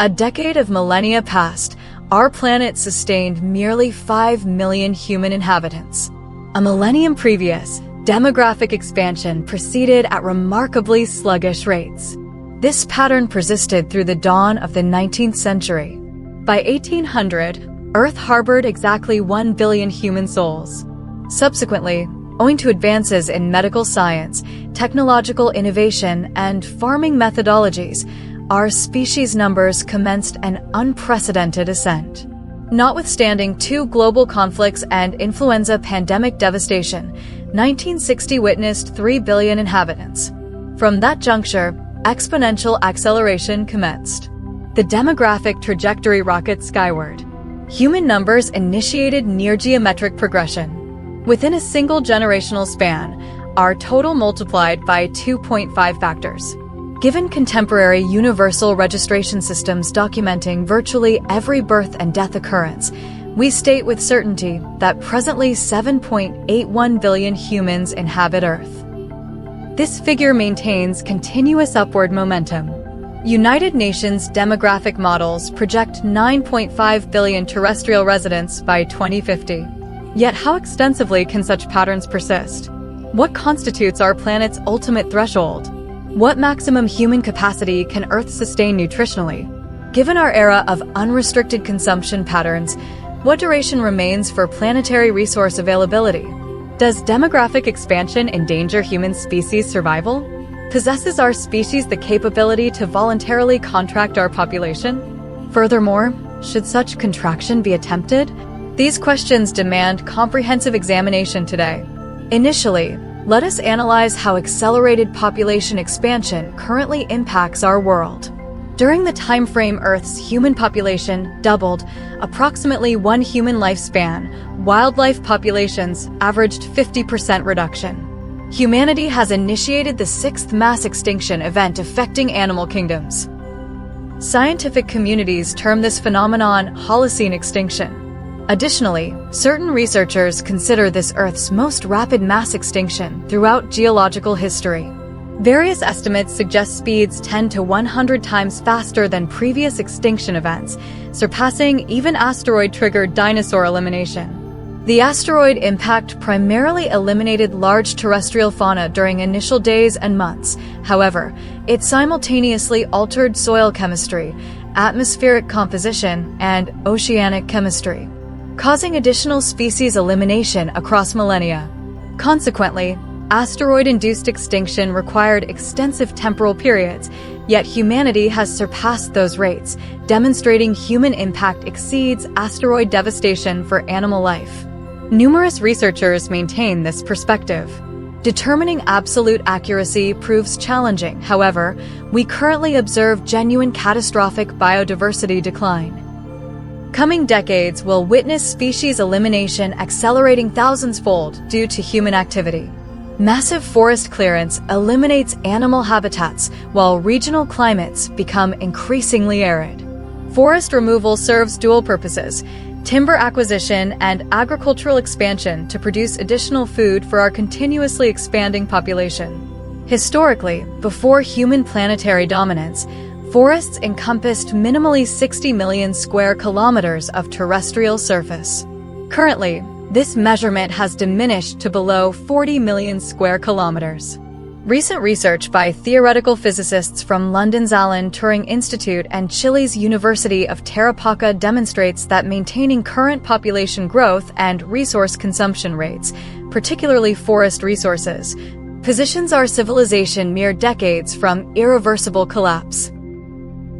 A decade of millennia past, our planet sustained merely 5 million human inhabitants. A millennium previous, demographic expansion proceeded at remarkably sluggish rates. This pattern persisted through the dawn of the 19th century. By 1800, Earth harbored exactly 1 billion human souls. Subsequently, owing to advances in medical science, technological innovation, and farming methodologies, our species numbers commenced an unprecedented ascent. Notwithstanding 2 global conflicts and influenza pandemic devastation, 1960 witnessed 3 billion inhabitants. From that juncture, exponential acceleration commenced. The demographic trajectory rockets skyward. Human numbers initiated near-geometric progression. Within a single generational span, our total multiplied by 2.5 factors. Given contemporary universal registration systems documenting virtually every birth and death occurrence, we state with certainty that presently 7.81 billion humans inhabit Earth. This figure maintains continuous upward momentum. United Nations demographic models project 9.5 billion terrestrial residents by 2050. Yet how extensively can such patterns persist? What constitutes our planet's ultimate threshold? What maximum human capacity can Earth sustain nutritionally? Given our era of unrestricted consumption patterns, what duration remains for planetary resource availability? Does demographic expansion endanger human species survival? Possesses our species the capability to voluntarily contract our population? Furthermore, should such contraction be attempted? These questions demand comprehensive examination today. Initially, let us analyze how accelerated population expansion currently impacts our world. During the time frame Earth's human population doubled, approximately 1 human lifespan, wildlife populations averaged 50% reduction. Humanity has initiated the 6th mass extinction event affecting animal kingdoms. Scientific communities term this phenomenon Holocene extinction. Additionally, certain researchers consider this Earth's most rapid mass extinction throughout geological history. Various estimates suggest speeds 10 to 100 times faster than previous extinction events, surpassing even asteroid-triggered dinosaur elimination. The asteroid impact primarily eliminated large terrestrial fauna during initial days and months. However, it simultaneously altered soil chemistry, atmospheric composition, and oceanic chemistry, causing additional species elimination across millennia. Consequently, asteroid-induced extinction required extensive temporal periods, yet humanity has surpassed those rates, demonstrating human impact exceeds asteroid devastation for animal life. Numerous researchers maintain this perspective. Determining absolute accuracy proves challenging. However, we currently observe genuine catastrophic biodiversity decline. Coming decades will witness species elimination accelerating thousands-fold due to human activity. Massive forest clearance eliminates animal habitats, while regional climates become increasingly arid. Forest removal serves dual purposes: timber acquisition and agricultural expansion to produce additional food for our continuously expanding population. Historically, before human planetary dominance, forests encompassed minimally 60 million square kilometers of terrestrial surface. Currently, this measurement has diminished to below 40 million square kilometers. Recent research by theoretical physicists from London's Alan Turing Institute and Chile's University of Tarapacá demonstrates that maintaining current population growth and resource consumption rates, particularly forest resources, positions our civilization mere decades from irreversible collapse.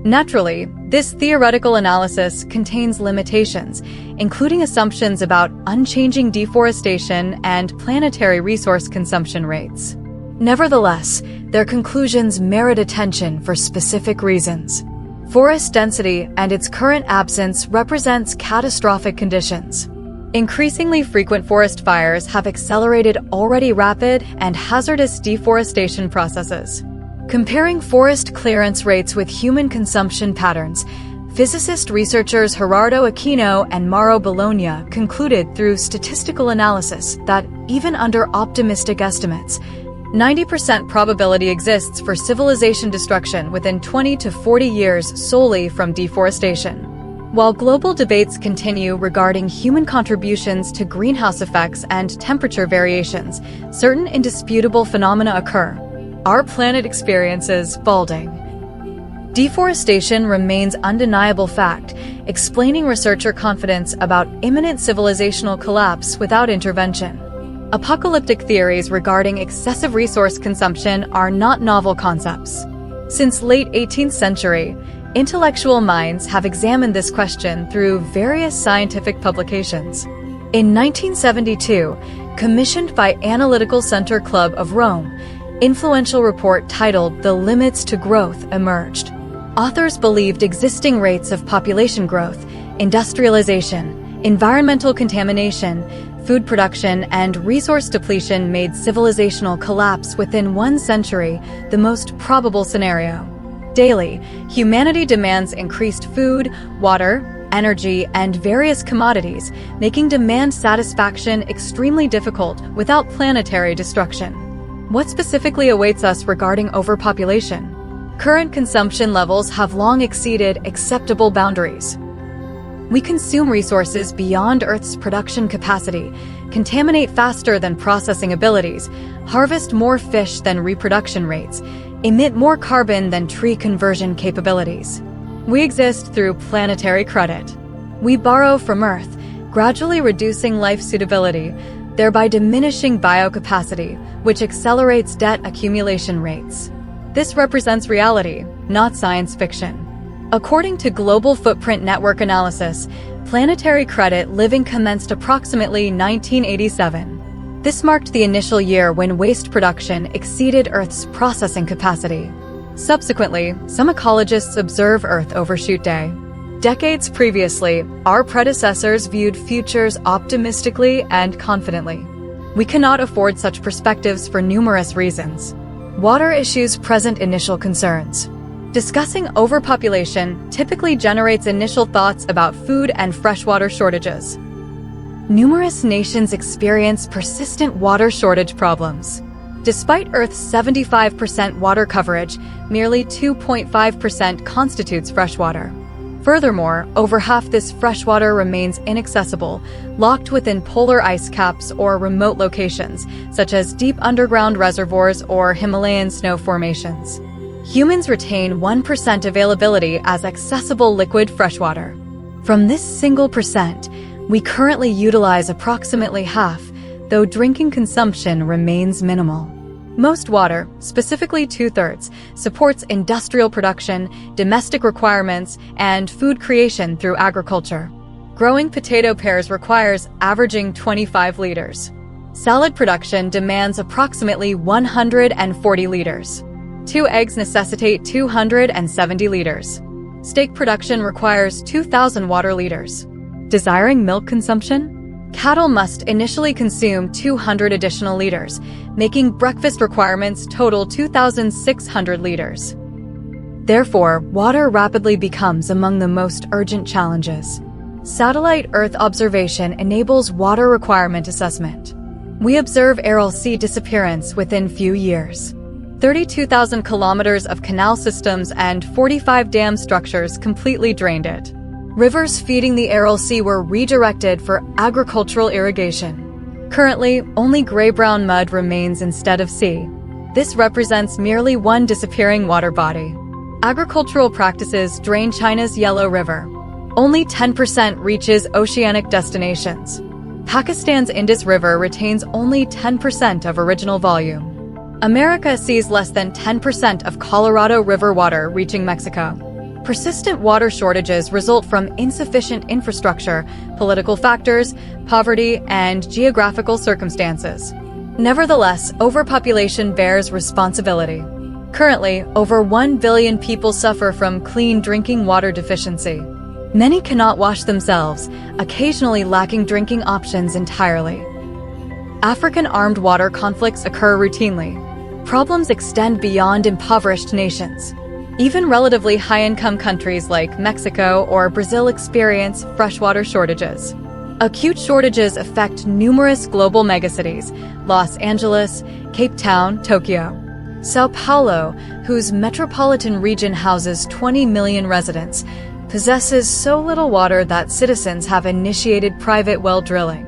Naturally, this theoretical analysis contains limitations, including assumptions about unchanging deforestation and planetary resource consumption rates. Nevertheless, their conclusions merit attention for specific reasons. Forest density and its current absence represents catastrophic conditions. Increasingly frequent forest fires have accelerated already rapid and hazardous deforestation processes. Comparing forest clearance rates with human consumption patterns, physicist researchers Gerardo Aquino and Mauro Bologna concluded through statistical analysis that even under optimistic estimates, 90% probability exists for civilization destruction within 20 to 40 years solely from deforestation. While global debates continue regarding human contributions to greenhouse effects and temperature variations, certain indisputable phenomena occur. Our planet experiences balding. Deforestation remains an undeniable fact, explaining researcher confidence about imminent civilizational collapse without intervention. Apocalyptic theories regarding excessive resource consumption are not novel concepts. Since late 18th century, intellectual minds have examined this question through various scientific publications. In 1972, commissioned by Analytical Center Club of Rome, influential report titled The Limits to Growth emerged. Authors believed existing rates of population growth, industrialization, environmental contamination, food production, and resource depletion made civilizational collapse within 1 century the most probable scenario. Daily, humanity demands increased food, water, energy, and various commodities, making demand satisfaction extremely difficult without planetary destruction. What specifically awaits us regarding overpopulation? Current consumption levels have long exceeded acceptable boundaries. We consume resources beyond Earth's production capacity, contaminate faster than processing abilities, harvest more fish than reproduction rates, emit more carbon than tree conversion capabilities. We exist through planetary credit. We borrow from Earth, gradually reducing life suitability, thereby diminishing biocapacity, which accelerates debt accumulation rates. This represents reality, not science fiction. According to Global Footprint Network analysis, planetary credit living commenced approximately 1987. This marked the initial year when waste production exceeded Earth's processing capacity. Subsequently, some ecologists observe Earth overshoot day. Decades previously, our predecessors viewed futures optimistically and confidently. We cannot afford such perspectives for numerous reasons. Water issues present initial concerns. Discussing overpopulation typically generates initial thoughts about food and freshwater shortages. Numerous nations experience persistent water shortage problems. Despite Earth's 75% water coverage, merely 2.5% constitutes freshwater. Furthermore, over half this freshwater remains inaccessible, locked within polar ice caps or remote locations, such as deep underground reservoirs or Himalayan snow formations. Humans retain 1% availability as accessible liquid freshwater. From this single percent, we currently utilize approximately half, though drinking consumption remains minimal. Most water, specifically 2/3, supports industrial production, domestic requirements, and food creation through agriculture. Growing potato pears requires averaging 25 liters. Salad production demands approximately 140 liters. 2 eggs necessitate 270 liters. Steak production requires 2,000 water liters. Desiring milk consumption? Cattle must initially consume 200 additional liters, making breakfast requirements total 2,600 liters. Therefore, water rapidly becomes among the most urgent challenges. Satellite Earth observation enables water requirement assessment. We observe Aral Sea disappearance within few years. 32,000 kilometers of canal systems and 45 dam structures completely drained it. Rivers feeding the Aral Sea were redirected for agricultural irrigation. Currently, only gray-brown mud remains instead of sea. This represents merely one disappearing water body. Agricultural practices drain China's Yellow River. Only 10% reaches oceanic destinations. Pakistan's Indus River retains only 10% of original volume. America sees less than 10% of Colorado River water reaching Mexico. Persistent water shortages result from insufficient infrastructure, political factors, poverty, and geographical circumstances. Nevertheless, overpopulation bears responsibility. Currently, over 1 billion people suffer from clean drinking water deficiency. Many cannot wash themselves, occasionally lacking drinking options entirely. African armed water conflicts occur routinely. Problems extend beyond impoverished nations. Even relatively high-income countries like Mexico or Brazil experience freshwater shortages. Acute shortages affect numerous global megacities: Los Angeles, Cape Town, Tokyo. Sao Paulo, whose metropolitan region houses 20 million residents, possesses so little water that citizens have initiated private well drilling.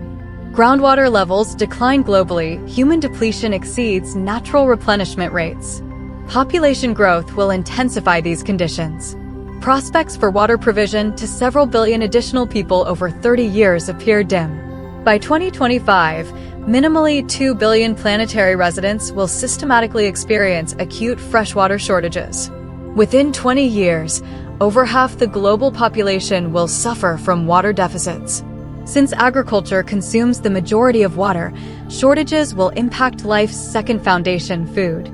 Groundwater levels decline globally. Human depletion exceeds natural replenishment rates. Population growth will intensify these conditions. Prospects for water provision to several billion additional people over 30 years appear dim. By 2025, minimally 2 billion planetary residents will systematically experience acute freshwater shortages. Within 20 years, over half the global population will suffer from water deficits. Since agriculture consumes the majority of water, shortages will impact life's second foundation, food.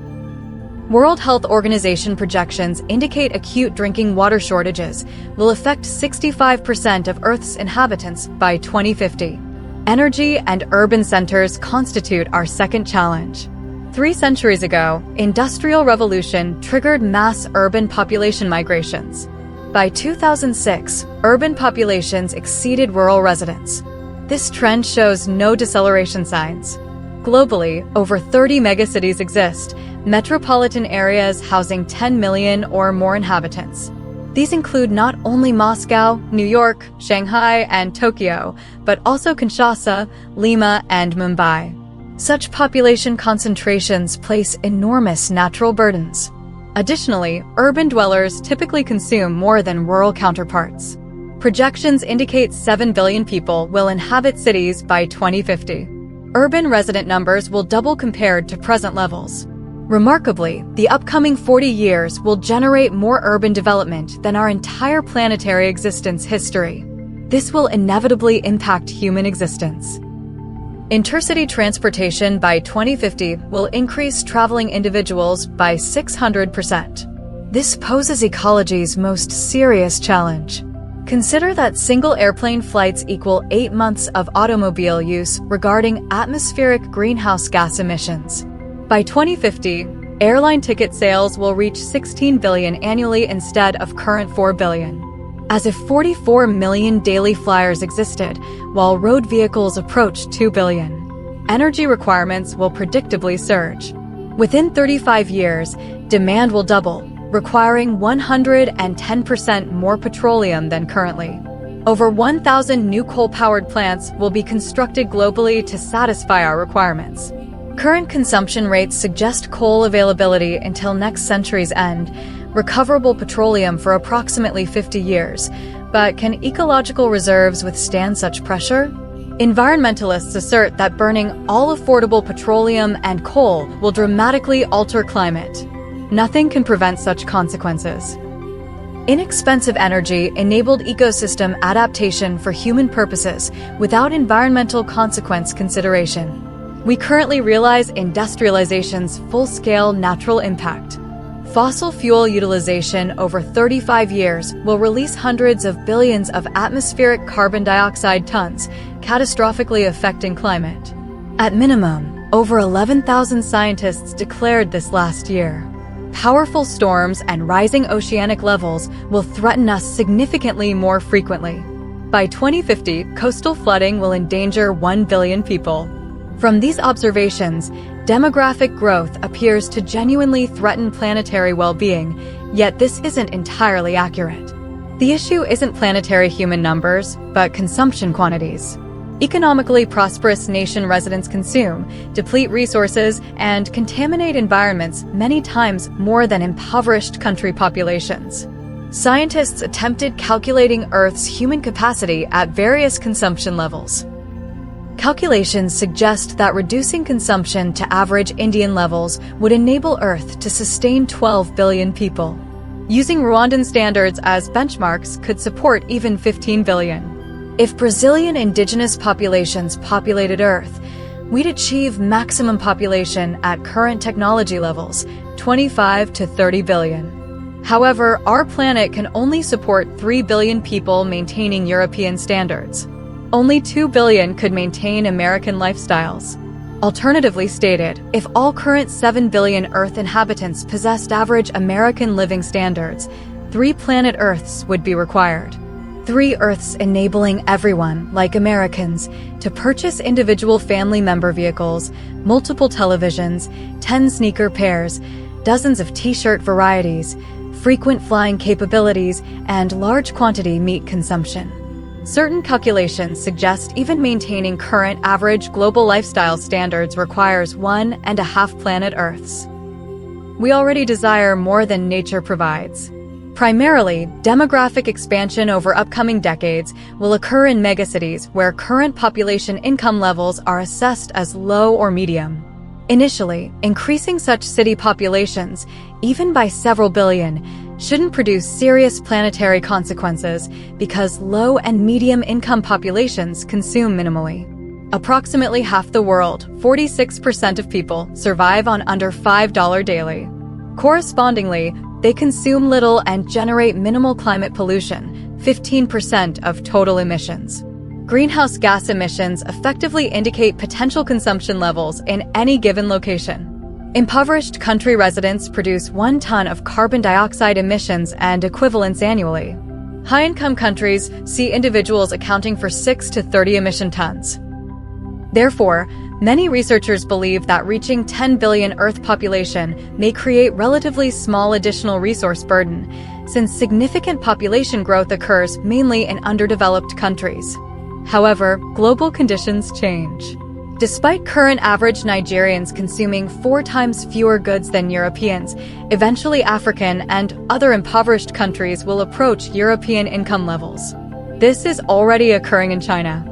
World Health Organization projections indicate acute drinking water shortages will affect 65% of Earth's inhabitants by 2050. Energy and urban centers constitute our second challenge. 3 centuries ago, Industrial Revolution triggered mass urban population migrations. By 2006, urban populations exceeded rural residents. This trend shows no deceleration signs. Globally, over 30 megacities exist, metropolitan areas housing 10 million or more inhabitants. These include not only Moscow, New York, Shanghai, and Tokyo, but also Kinshasa, Lima, and Mumbai. Such population concentrations place enormous natural burdens. Additionally, urban dwellers typically consume more than rural counterparts. Projections indicate 7 billion people will inhabit cities by 2050. Urban resident numbers will double compared to present levels. Remarkably, the upcoming 40 years will generate more urban development than our entire planetary existence history. This will inevitably impact human existence. Intercity transportation by 2050 will increase traveling individuals by 600%. This poses ecology's most serious challenge. Consider that single airplane flights equal 8 months of automobile use regarding atmospheric greenhouse gas emissions. By 2050, airline ticket sales will reach 16 billion annually instead of current 4 billion. As if 44 million daily flyers existed, while road vehicles approach 2 billion. Energy requirements will predictably surge. Within 35 years, demand will double, requiring 110% more petroleum than currently. Over 1,000 new coal-powered plants will be constructed globally to satisfy our requirements. Current consumption rates suggest coal availability until next century's end, recoverable petroleum for approximately 50 years. But can ecological reserves withstand such pressure? Environmentalists assert that burning all affordable petroleum and coal will dramatically alter climate. Nothing can prevent such consequences. Inexpensive energy enabled ecosystem adaptation for human purposes without environmental consequence consideration. We currently realize industrialization's full-scale natural impact. Fossil fuel utilization over 35 years will release hundreds of billions of atmospheric carbon dioxide tons, catastrophically affecting climate. At minimum, over 11,000 scientists declared this last year. Powerful storms and rising oceanic levels will threaten us significantly more frequently. By 2050, coastal flooding will endanger 1 billion people. From these observations, demographic growth appears to genuinely threaten planetary well-being, yet this isn't entirely accurate. The issue isn't planetary human numbers, but consumption quantities. Economically prosperous nation residents consume, deplete resources, and contaminate environments many times more than impoverished country populations. Scientists attempted calculating Earth's human capacity at various consumption levels. Calculations suggest that reducing consumption to average Indian levels would enable Earth to sustain 12 billion people. Using Rwandan standards as benchmarks could support even 15 billion. If Brazilian indigenous populations populated Earth, we'd achieve maximum population at current technology levels, 25 to 30 billion. However, our planet can only support 3 billion people maintaining European standards. Only 2 billion could maintain American lifestyles. Alternatively stated, if all current 7 billion Earth inhabitants possessed average American living standards, 3 planet Earths would be required. 3 Earths enabling everyone, like Americans, to purchase individual family member vehicles, multiple televisions, 10 sneaker pairs, dozens of t-shirt varieties, frequent flying capabilities, and large quantity meat consumption. Certain calculations suggest even maintaining current average global lifestyle standards requires 1.5 planet Earths. We already desire more than nature provides. Primarily, demographic expansion over upcoming decades will occur in megacities where current population income levels are assessed as low or medium. Initially, increasing such city populations, even by several billion, shouldn't produce serious planetary consequences because low and medium income populations consume minimally. Approximately half the world, 46% of people, survive on under $5 daily. Correspondingly, they consume little and generate minimal climate pollution, 15% of total emissions. Greenhouse gas emissions effectively indicate potential consumption levels in any given location. Impoverished country residents produce 1 ton of carbon dioxide emissions and equivalents annually. High-income countries see individuals accounting for 6 to 30 emission tons. Therefore, many researchers believe that reaching 10 billion Earth population may create relatively small additional resource burden, since significant population growth occurs mainly in underdeveloped countries. However, global conditions change. Despite current average Nigerians consuming 4 times fewer goods than Europeans, eventually African and other impoverished countries will approach European income levels. This is already occurring in China.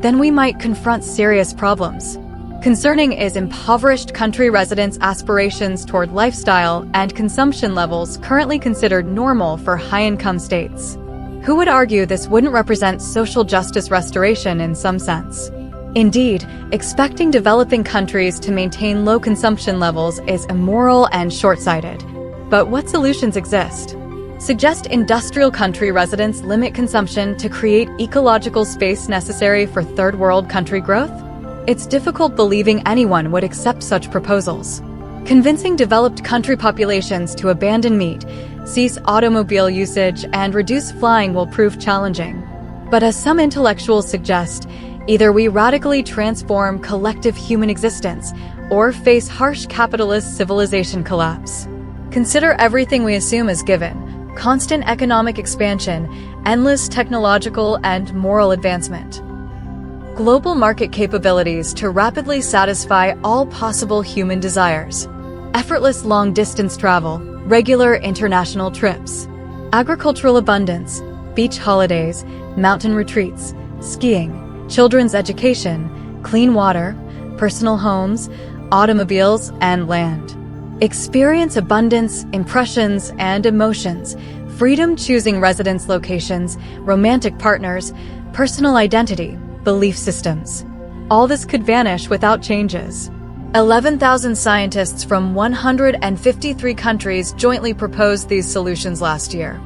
Then we might confront serious problems. Concerning is impoverished country residents' aspirations toward lifestyle and consumption levels currently considered normal for high-income states. Who would argue this wouldn't represent social justice restoration in some sense? Indeed, expecting developing countries to maintain low consumption levels is immoral and short-sighted. But what solutions exist? Suggest industrial country residents limit consumption to create ecological space necessary for third-world country growth? It's difficult believing anyone would accept such proposals. Convincing developed country populations to abandon meat, cease automobile usage, and reduce flying will prove challenging. But as some intellectuals suggest, either we radically transform collective human existence or face harsh capitalist civilization collapse. Consider everything we assume as given: constant economic expansion, endless technological and moral advancement. Global market capabilities to rapidly satisfy all possible human desires. Effortless long-distance travel, regular international trips. Agricultural abundance, beach holidays, mountain retreats, skiing, children's education, clean water, personal homes, automobiles, and land. Experience abundance, impressions, and emotions, freedom choosing residence locations, romantic partners, personal identity, belief systems. All this could vanish without changes. 11,000 scientists from 153 countries jointly proposed these solutions last year.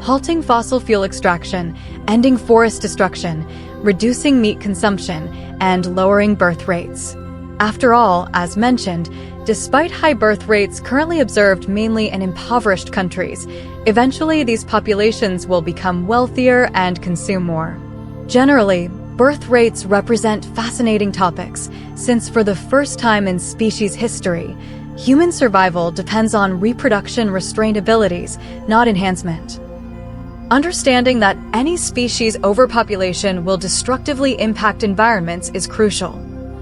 Halting fossil fuel extraction, ending forest destruction, reducing meat consumption, and lowering birth rates. After all, as mentioned, despite high birth rates currently observed mainly in impoverished countries, eventually these populations will become wealthier and consume more. Generally, birth rates represent fascinating topics, since for the first time in species history, human survival depends on reproduction restraint abilities, not enhancement. Understanding that any species overpopulation will destructively impact environments is crucial.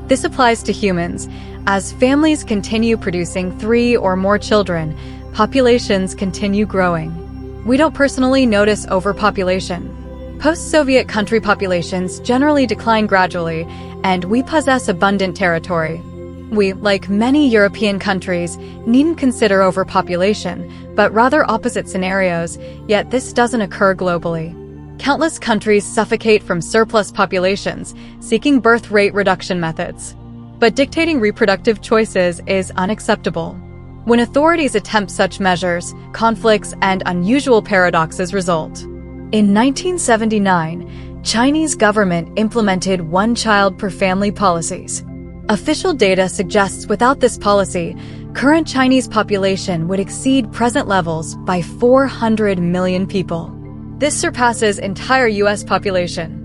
This applies to humans. As families continue producing 3 or more children, populations continue growing. We don't personally notice overpopulation. Post-Soviet country populations generally decline gradually, and we possess abundant territory. We, like many European countries, needn't consider overpopulation, but rather opposite scenarios, yet this doesn't occur globally. Countless countries suffocate from surplus populations, seeking birth rate reduction methods. But dictating reproductive choices is unacceptable. When authorities attempt such measures, conflicts and unusual paradoxes result. In 1979, Chinese government implemented one-child-per-family policies. Official data suggests without this policy, current Chinese population would exceed present levels by 400 million people. This surpasses entire US population.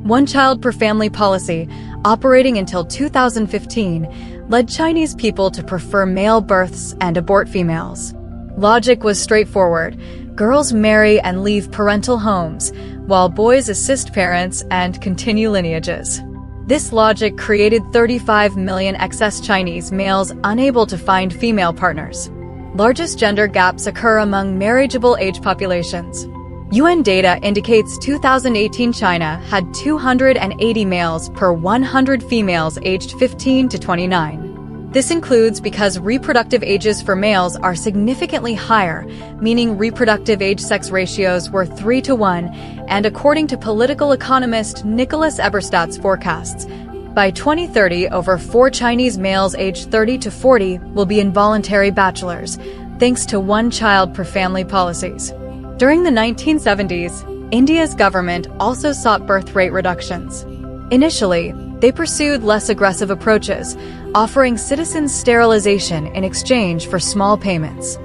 One child per family policy, operating until 2015, led Chinese people to prefer male births and abort females. Logic was straightforward. Girls marry and leave parental homes, while boys assist parents and continue lineages. This logic created 35 million excess Chinese males unable to find female partners. Largest gender gaps occur among marriageable age populations. UN data indicates 2018 China had 280 males per 100 females aged 15 to 29. This includes because reproductive ages for males are significantly higher, meaning reproductive age-sex ratios were 3 to 1, and according to political economist Nicholas Eberstadt's forecasts, by 2030, over 4 Chinese males aged 30 to 40 will be involuntary bachelors, thanks to one child per family policies. During the 1970s, India's government also sought birth rate reductions. Initially, they pursued less aggressive approaches, offering citizens sterilization in exchange for small payments.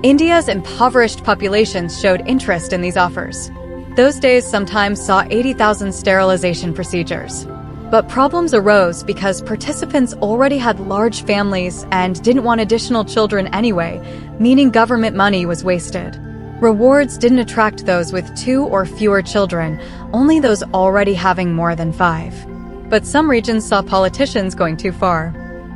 India's impoverished populations showed interest in these offers. Those days sometimes saw 80,000 sterilization procedures. But problems arose because participants already had large families and didn't want additional children anyway, meaning government money was wasted. Rewards didn't attract those with 2 or fewer children, only those already having more than 5. But some regions saw politicians going too far.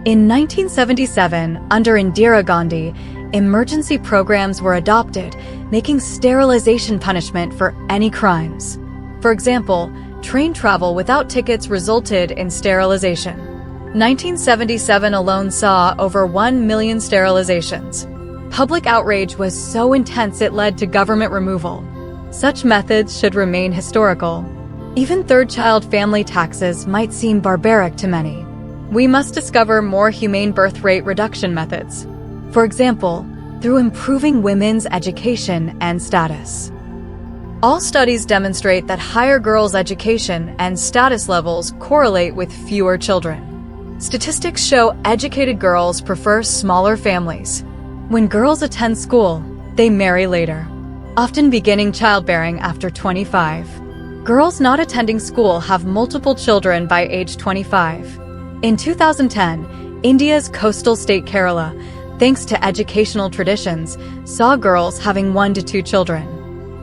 In 1977, under Indira Gandhi, emergency programs were adopted, making sterilization punishment for any crimes. For example, train travel without tickets resulted in sterilization. 1977 alone saw over 1 million sterilizations. Public outrage was so intense it led to government removal. Such methods should remain historical. Even third-child family taxes might seem barbaric to many. We must discover more humane birth rate reduction methods. For example, through improving women's education and status. All studies demonstrate that higher girls' education and status levels correlate with fewer children. Statistics show educated girls prefer smaller families. When girls attend school, they marry later, often beginning childbearing after 25. Girls not attending school have multiple children by age 25. In 2010, India's coastal state Kerala, thanks to educational traditions, saw girls having 1 to 2 children.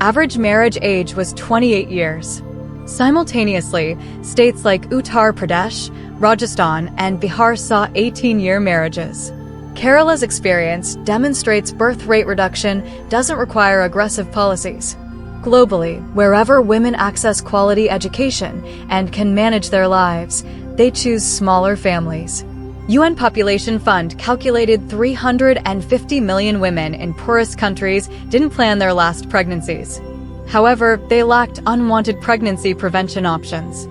Average marriage age was 28 years. Simultaneously, states like Uttar Pradesh, Rajasthan, and Bihar saw 18-year marriages. Kerala's experience demonstrates birth rate reduction doesn't require aggressive policies. Globally, wherever women access quality education and can manage their lives, they choose smaller families. UN Population Fund calculated 350 million women in poorest countries didn't plan their last pregnancies. However, they lacked unwanted pregnancy prevention options.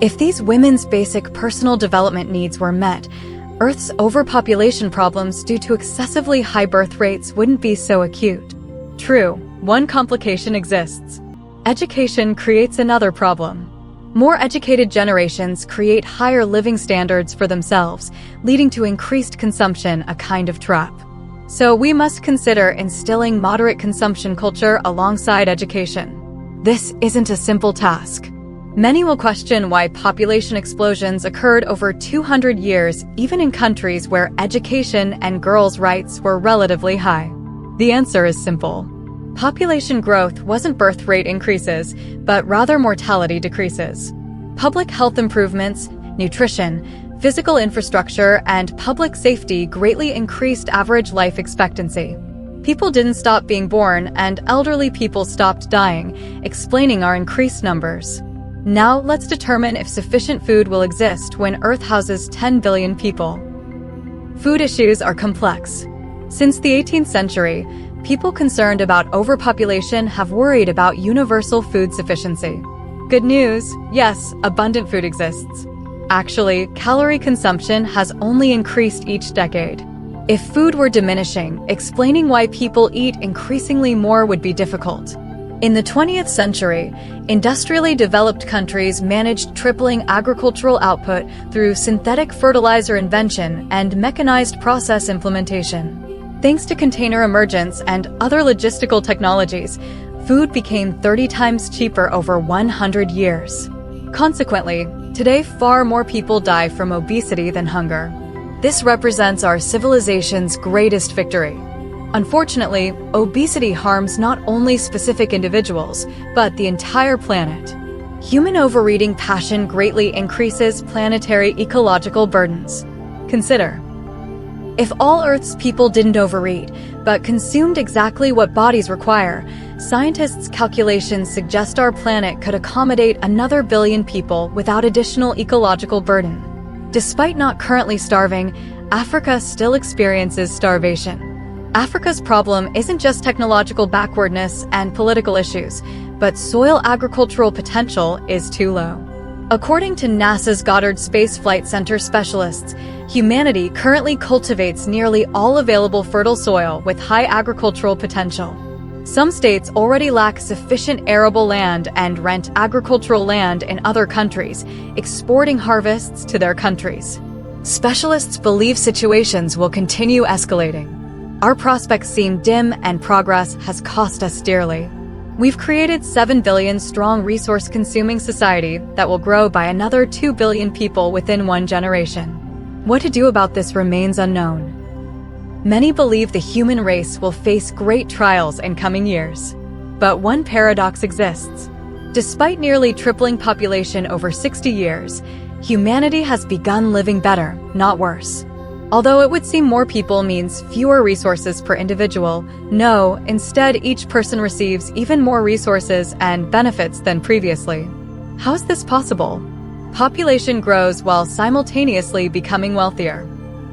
If these women's basic personal development needs were met, Earth's overpopulation problems due to excessively high birth rates wouldn't be so acute. True, one complication exists. Education creates another problem. More educated generations create higher living standards for themselves, leading to increased consumption, a kind of trap. So we must consider instilling moderate consumption culture alongside education. This isn't a simple task. Many will question why population explosions occurred over 200 years, even in countries where education and girls' rights were relatively high. The answer is simple. Population growth wasn't birth rate increases, but rather mortality decreases. Public health improvements, nutrition, physical infrastructure, and public safety greatly increased average life expectancy. People didn't stop being born, and elderly people stopped dying, explaining our increased numbers. Now let's determine if sufficient food will exist when Earth houses 10 billion people. Food issues are complex. Since the 18th century, people concerned about overpopulation have worried about universal food sufficiency. Good news, yes, abundant food exists. Actually, calorie consumption has only increased each decade. If food were diminishing, explaining why people eat increasingly more would be difficult. In the 20th century, industrially developed countries managed tripling agricultural output through synthetic fertilizer invention and mechanized process implementation. Thanks to container emergence and other logistical technologies, Food became 30 times cheaper over 100 years. Consequently, today far more people die from obesity than hunger. This represents our civilization's greatest victory. Unfortunately, obesity harms not only specific individuals, but the entire planet. Human overeating passion greatly increases planetary ecological burdens. Consider, if all Earth's people didn't overeat, but consumed exactly what bodies require, scientists' calculations suggest our planet could accommodate another billion people without additional ecological burden. Despite not currently starving, Africa still experiences starvation. Africa's problem isn't just technological backwardness and political issues, but soil agricultural potential is too low. According to NASA's Goddard Space Flight Center specialists, humanity currently cultivates nearly all available fertile soil with high agricultural potential. Some states already lack sufficient arable land and rent agricultural land in other countries, exporting harvests to their countries. Specialists believe situations will continue escalating. Our prospects seem dim and progress has cost us dearly. We've created 7 billion strong resource-consuming society that will grow by another 2 billion people within one generation. What to do about this remains unknown. Many believe the human race will face great trials in coming years. But one paradox exists. Despite nearly tripling population over 60 years, humanity has begun living better, not worse. Although it would seem more people means fewer resources per individual, no, instead each person receives even more resources and benefits than previously. How is this possible? Population grows while simultaneously becoming wealthier.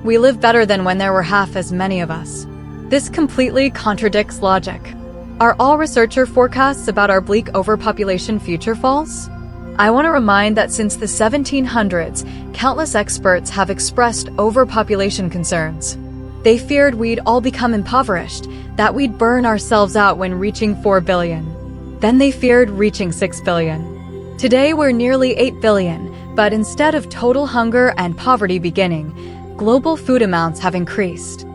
We live better than when there were half as many of us. This completely contradicts logic. Are all researcher forecasts about our bleak overpopulation future false? I want to remind that since the 1700s, countless experts have expressed overpopulation concerns. They feared we'd all become impoverished, that we'd burn ourselves out when reaching 4 billion. Then they feared reaching 6 billion. Today we're nearly 8 billion, but instead of total hunger and poverty beginning, global food amounts have increased.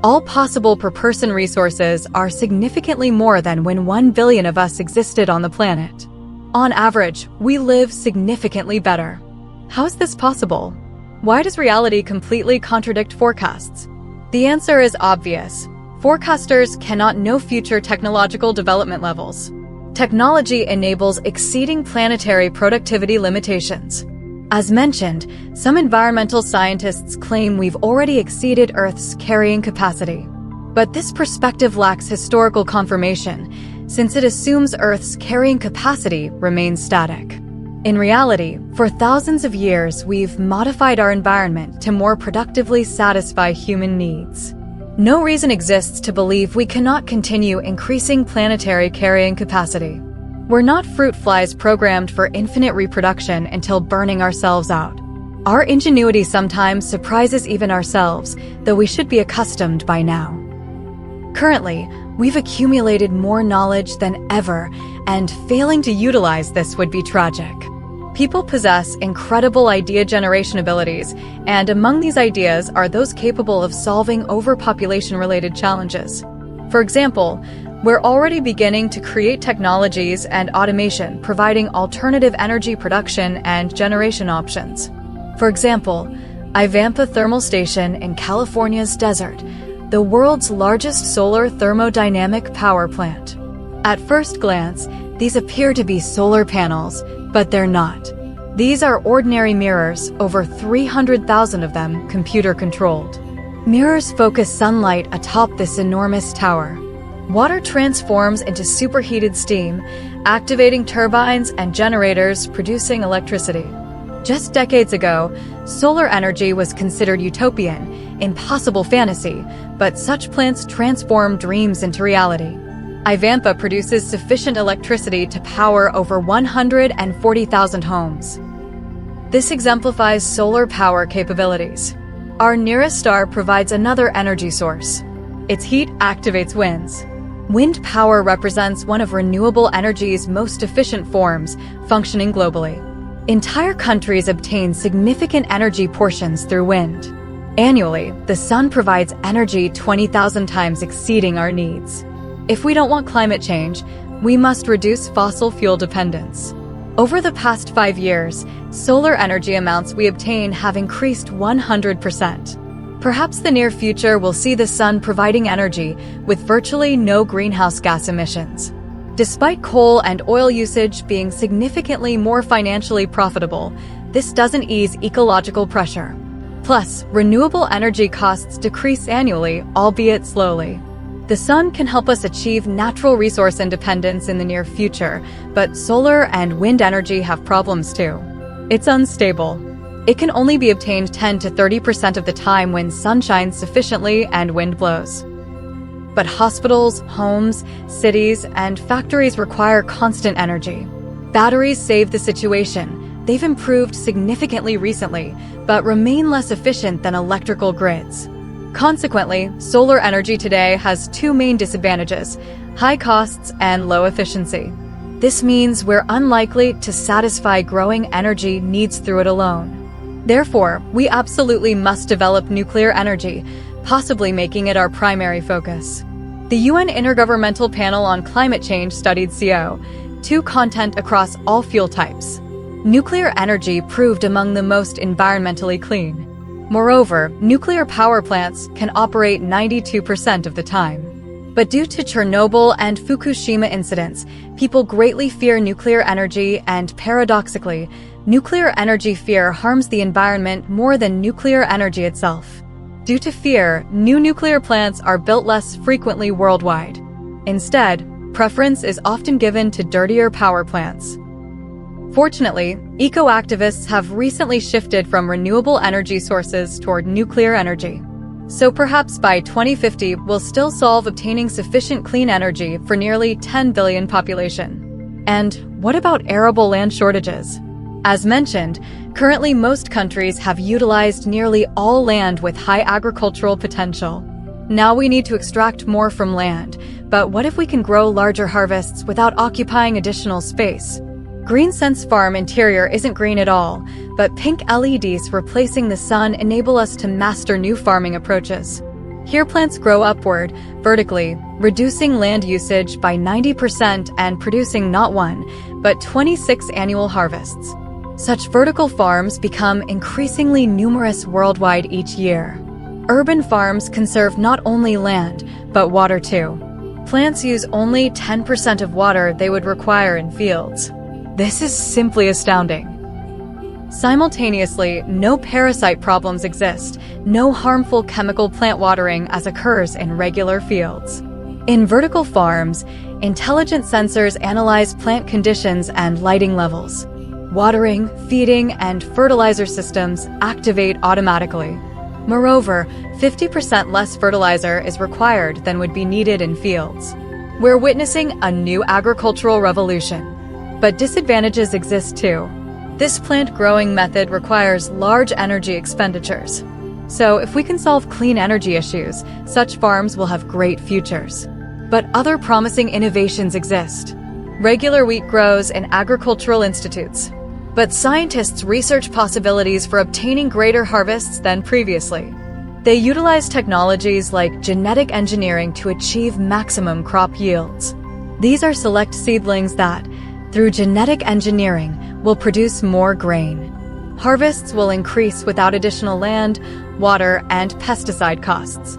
All possible per-person resources are significantly more than when 1 billion of us existed on the planet. On average, we live significantly better. How is this possible? Why does reality completely contradict forecasts? The answer is obvious. Forecasters cannot know future technological development levels. Technology enables exceeding planetary productivity limitations. As mentioned, some environmental scientists claim we've already exceeded Earth's carrying capacity. But this perspective lacks historical confirmation, since it assumes Earth's carrying capacity remains static. In reality, for thousands of years, we've modified our environment to more productively satisfy human needs. No reason exists to believe we cannot continue increasing planetary carrying capacity. We're not fruit flies programmed for infinite reproduction until burning ourselves out. Our ingenuity sometimes surprises even ourselves, though we should be accustomed by now. Currently, we've accumulated more knowledge than ever, and failing to utilize this would be tragic. People possess incredible idea generation abilities, and among these ideas are those capable of solving overpopulation-related challenges. For example, we're already beginning to create technologies and automation providing alternative energy production and generation options. For example, Ivampa Thermal Station in California's desert, the world's largest solar thermodynamic power plant. At first glance, these appear to be solar panels, but they're not. These are ordinary mirrors, over 300,000 of them computer-controlled. Mirrors focus sunlight atop this enormous tower. Water transforms into superheated steam, activating turbines and generators producing electricity. Just decades ago, solar energy was considered utopian, impossible fantasy, but such plants transform dreams into reality. Ivampa produces sufficient electricity to power over 140,000 homes. This exemplifies solar power capabilities. Our nearest star provides another energy source. Its heat activates winds. Wind power represents one of renewable energy's most efficient forms, functioning globally. Entire countries obtain significant energy portions through wind. Annually, the sun provides energy 20,000 times exceeding our needs. If we don't want climate change, we must reduce fossil fuel dependence. Over the past 5 years, solar energy amounts we obtain have increased 100%. Perhaps the near future will see the sun providing energy with virtually no greenhouse gas emissions. Despite coal and oil usage being significantly more financially profitable, this doesn't ease ecological pressure. Plus, renewable energy costs decrease annually, albeit slowly. The sun can help us achieve natural resource independence in the near future, but solar and wind energy have problems too. It's unstable. It can only be obtained 10 to 30% of the time when sun shines sufficiently and wind blows. But hospitals, homes, cities, and factories require constant energy. Batteries save the situation. They've improved significantly recently, but remain less efficient than electrical grids. Consequently, solar energy today has two main disadvantages: high costs and low efficiency. This means we're unlikely to satisfy growing energy needs through it alone. Therefore, we absolutely must develop nuclear energy, possibly making it our primary focus. The UN Intergovernmental Panel on Climate Change studied CO2 content across all fuel types. Nuclear energy proved among the most environmentally clean. Moreover, nuclear power plants can operate 92% of the time. But due to Chernobyl and Fukushima incidents, people greatly fear nuclear energy, and paradoxically, nuclear energy fear harms the environment more than nuclear energy itself. Due to fear, new nuclear plants are built less frequently worldwide. Instead, preference is often given to dirtier power plants. Fortunately, eco-activists have recently shifted from renewable energy sources toward nuclear energy. So perhaps by 2050, we'll still solve obtaining sufficient clean energy for nearly 10 billion population. And what about arable land shortages? As mentioned, currently most countries have utilized nearly all land with high agricultural potential. Now we need to extract more from land, but what if we can grow larger harvests without occupying additional space? GreenSense Farm interior isn't green at all, but pink LEDs replacing the sun enable us to master new farming approaches. Here plants grow upward, vertically, reducing land usage by 90% and producing not one, but 26 annual harvests. Such vertical farms become increasingly numerous worldwide each year. Urban farms conserve not only land, but water too. Plants use only 10% of water they would require in fields. This is simply astounding. Simultaneously, no parasite problems exist, no harmful chemical plant watering as occurs in regular fields. In vertical farms, intelligent sensors analyze plant conditions and lighting levels. Watering, feeding, and fertilizer systems activate automatically. Moreover, 50% less fertilizer is required than would be needed in fields. We're witnessing a new agricultural revolution. But disadvantages exist too. This plant-growing method requires large energy expenditures. So if we can solve clean energy issues, such farms will have great futures. But other promising innovations exist. Regular wheat grows in agricultural institutes. But scientists research possibilities for obtaining greater harvests than previously. They utilize technologies like genetic engineering to achieve maximum crop yields. These are select seedlings that, through genetic engineering, will produce more grain. Harvests will increase without additional land, water, and pesticide costs.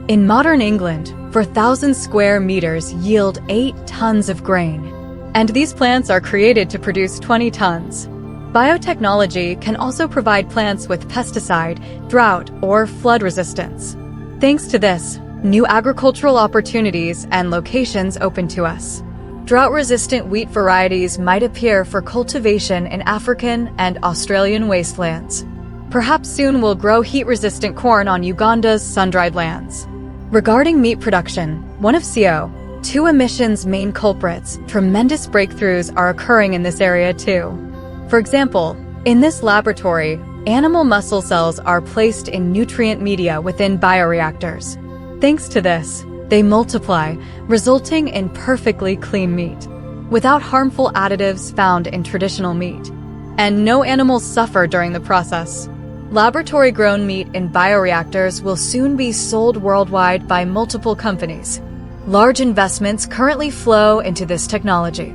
In modern England, 4,000 square meters yield 8 tons of grain. And these plants are created to produce 20 tons. Biotechnology can also provide plants with pesticide, drought, or flood resistance. Thanks to this, new agricultural opportunities and locations open to us. Drought-resistant wheat varieties might appear for cultivation in African and Australian wastelands. Perhaps soon we'll grow heat-resistant corn on Uganda's sun-dried lands. Regarding meat production, one of CO2 emissions' main culprits, tremendous breakthroughs are occurring in this area too. For example, in this laboratory, animal muscle cells are placed in nutrient media within bioreactors. Thanks to this, they multiply, resulting in perfectly clean meat, without harmful additives found in traditional meat. And no animals suffer during the process. Laboratory-grown meat in bioreactors will soon be sold worldwide by multiple companies. Large investments currently flow into this technology.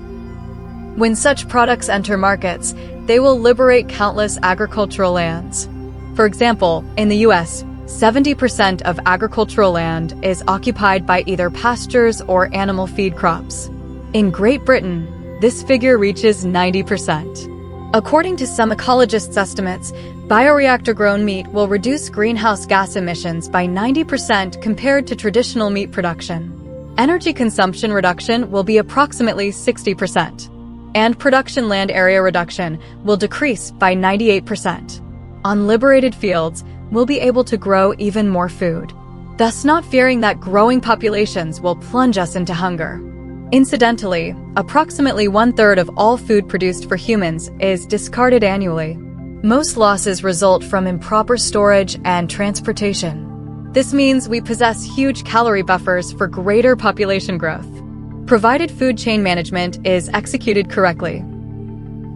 When such products enter markets, they will liberate countless agricultural lands. For example, in the US, 70% of agricultural land is occupied by either pastures or animal feed crops. In Great Britain, this figure reaches 90%. According to some ecologists' estimates, bioreactor-grown meat will reduce greenhouse gas emissions by 90% compared to traditional meat production. Energy consumption reduction will be approximately 60%, and production land area reduction will decrease by 98%. On liberated fields, we'll be able to grow even more food, thus not fearing that growing populations will plunge us into hunger. Incidentally, approximately 1/3 of all food produced for humans is discarded annually. Most losses result from improper storage and transportation. This means we possess huge calorie buffers for greater population growth, provided food chain management is executed correctly.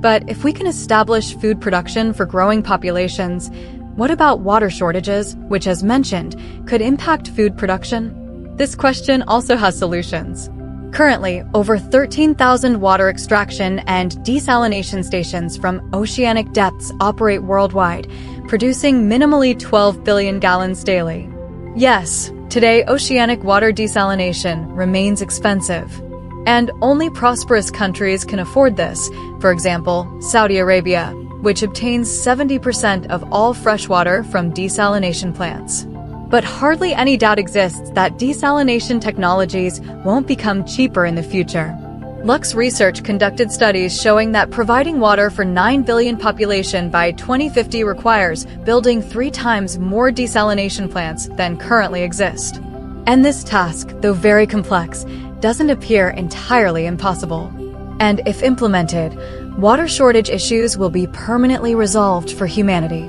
But if we can establish food production for growing populations, what about water shortages, which, as mentioned, could impact food production? This question also has solutions. Currently, over 13,000 water extraction and desalination stations from oceanic depths operate worldwide, producing minimally 12 billion gallons daily. Yes, today oceanic water desalination remains expensive, and only prosperous countries can afford this. For example, Saudi Arabia, which obtains 70% of all fresh water from desalination plants. But hardly any doubt exists that desalination technologies won't become cheaper in the future. Lux Research conducted studies showing that providing water for 9 billion population by 2050 requires building 3 times more desalination plants than currently exist. And this task, though very complex, doesn't appear entirely impossible. And if implemented, water shortage issues will be permanently resolved for humanity.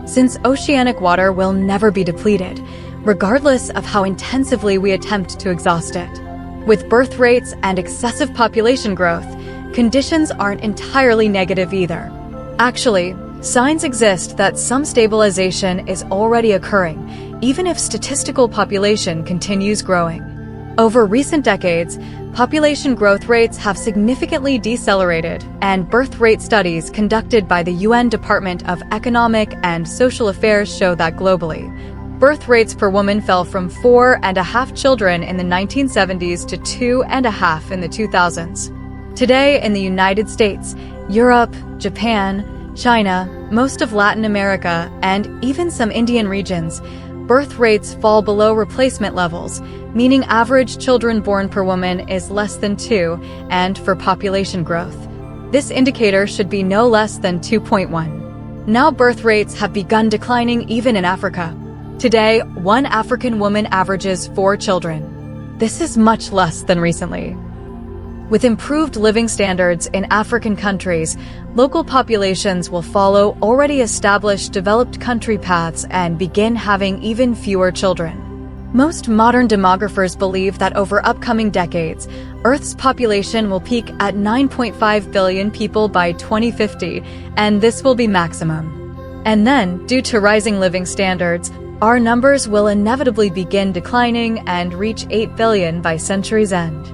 Since oceanic water will never be depleted, regardless of how intensively we attempt to exhaust it. With birth rates and excessive population growth, conditions aren't entirely negative either. Actually, signs exist that some stabilization is already occurring, even if statistical population continues growing. Over recent decades, population growth rates have significantly decelerated, and birth rate studies conducted by the UN Department of Economic and Social Affairs show that globally, birth rates per woman fell from 4.5 children in the 1970s to 2.5 in the 2000s. Today, in the United States, Europe, Japan, China, most of Latin America, and even some Indian regions, birth rates fall below replacement levels, meaning average children born per woman is less than 2, and for population growth, this indicator should be no less than 2.1. Now birth rates have begun declining even in Africa. Today, one African woman averages 4 children. This is much less than recently. With improved living standards in African countries, local populations will follow already established developed country paths and begin having even fewer children. Most modern demographers believe that over upcoming decades, Earth's population will peak at 9.5 billion people by 2050, and this will be maximum. And then, due to rising living standards, our numbers will inevitably begin declining and reach 8 billion by century's end.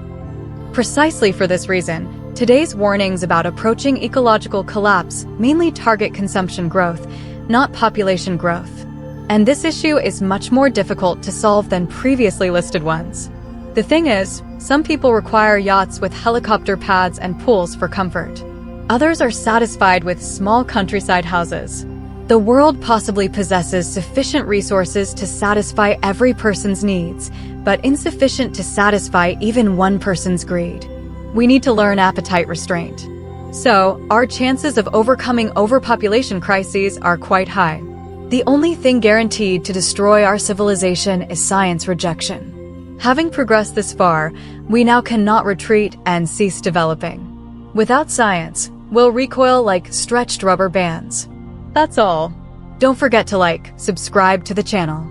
Precisely for this reason, today's warnings about approaching ecological collapse mainly target consumption growth, not population growth. And this issue is much more difficult to solve than previously listed ones. The thing is, some people require yachts with helicopter pads and pools for comfort. Others are satisfied with small countryside houses. The world possibly possesses sufficient resources to satisfy every person's needs, but insufficient to satisfy even one person's greed. We need to learn appetite restraint. So, our chances of overcoming overpopulation crises are quite high. The only thing guaranteed to destroy our civilization is science rejection. Having progressed this far, we now cannot retreat and cease developing. Without science, we'll recoil like stretched rubber bands. That's all. Don't forget to like, subscribe to the channel.